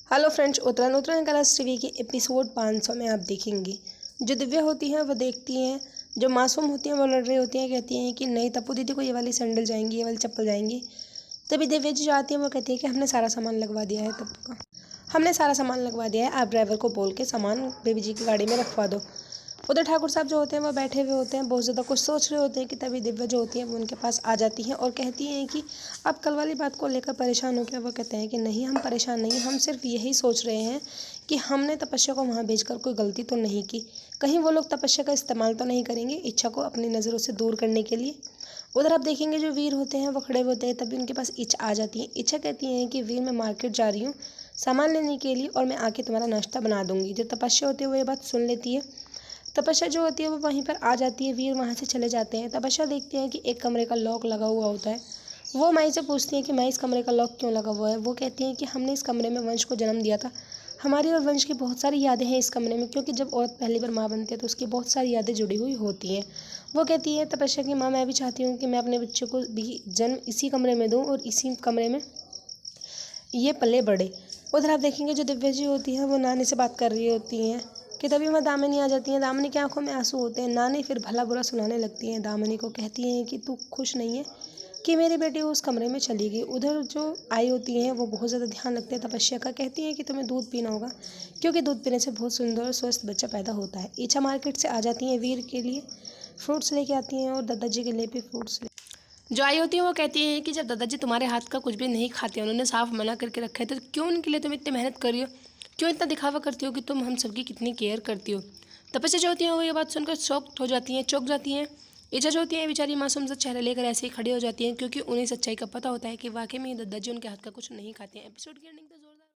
Hello friends, उतरन उतरन Colors TV के episode 500 में आप देखेंगे जो दिव्या होती हैं वो देखती हैं, जो मासूम होती हैं वो लड़ रही होती हैं, कहती हैं कि नहीं तप्पू दीदी को ये वाली सैंडल जाएंगी, ये वाली चप्पल जाएंगी। तभी दिव्या जो जाती है वो कहती है कि हमने सारा सामान लगवा दिया है, तप्पू का हमने सारा सामान लगवा दिया है, आप ड्राइवर को बोल के सामान बेबी जी की गाड़ी में रखवा दो। उधर ठाकुर साहब जो होते हैं वो बैठे हुए होते हैं, बहुत ज़्यादा कुछ सोच रहे होते हैं कि तभी दिव्या जो होती है वो उनके पास आ जाती है और कहती हैं कि आप कल वाली बात को लेकर परेशान हो क्या। वो कहते हैं कि नहीं, हम परेशान नहीं, हम सिर्फ यही सोच रहे हैं कि हमने तपस्या को वहाँ भेजकर कोई गलती तो नहीं की, कहीं वो लोग तपस्या का इस्तेमाल तो नहीं करेंगे इच्छा को अपनी नज़रों से दूर करने के लिए। उधर आप देखेंगे जो वीर होते हैं वो खड़े होते हैं, तभी उनके पास इच्छा आ जाती है। इच्छा कहती है कि वीर मैं मार्केट जा रही हूँ सामान लेने के लिए और मैं आके तुम्हारा नाश्ता बना दूंगी। जो तपस्या होती है वो ये बात सुन लेती है। तपस्या जो होती है वो वहीं पर आ जाती है, वीर वहाँ से चले जाते हैं। तपस्या देखती है कि एक कमरे का लॉक लगा हुआ होता है। वो माई से पूछती है कि माई इस कमरे का लॉक क्यों लगा हुआ है। वो कहती है कि हमने इस कमरे में वंश को जन्म दिया था, हमारी और वंश की बहुत सारी यादें हैं इस कमरे में, क्योंकि जब औरत पहली बार माँ बनती है तो उसकी बहुत सारी यादें जुड़ी हुई होती हैं। वो कहती है तपस्या की माँ मैं भी चाहती हूँ कि मैं अपने बच्चे को भी जन्म इसी कमरे में दूँ और इसी कमरे में ये पले बड़े। उधर आप देखेंगे जो दिव्या जी होती है वो नानी से बात कर रही होती हैं कि तभी वहाँ दामिनी आ जाती हैं। दामिनी की आंखों में आंसू होते हैं। नानी फिर भला बुरा सुनाने लगती हैं। दामिनी को कहती हैं कि तू खुश नहीं है कि मेरी बेटी उस कमरे में चली गई। उधर जो आई होती हैं वो बहुत ज़्यादा ध्यान रखते हैं तपस्या का, कहती हैं कि तुम्हें दूध पीना होगा क्योंकि दूध पीने से बहुत सुंदर और स्वस्थ बच्चा पैदा होता है। इच्छा मार्केट से आ जाती हैं, वीर के लिए फ्रूट्स लेके आती हैं और दादाजी के लिए भी फ्रूट्स जो आई होती है वो कहती है कि जब दादाजी तुम्हारे हाथ का कुछ भी नहीं खाते, उन्होंने साफ मना करके रखा है, तो क्यों उनके लिए तुम इतनी मेहनत कर रही हो, क्यों इतना दिखावा करती हो कि तुम हम सबकी कितनी केयर करती हो। तपस्या जो होती है वो ये बात सुनकर शॉक्ड हो जाती हैं, चौंक जाती हैं। इच्छा जो होती है बेचारी मासूम सा चेहरा लेकर ऐसे ही खड़ी हो जाती हैं, क्योंकि उन्हें सच्चाई का पता होता है कि वाकई में दादाजी उनके हाथ का कुछ नहीं खाते हैं। एपिसोड की एंडिंग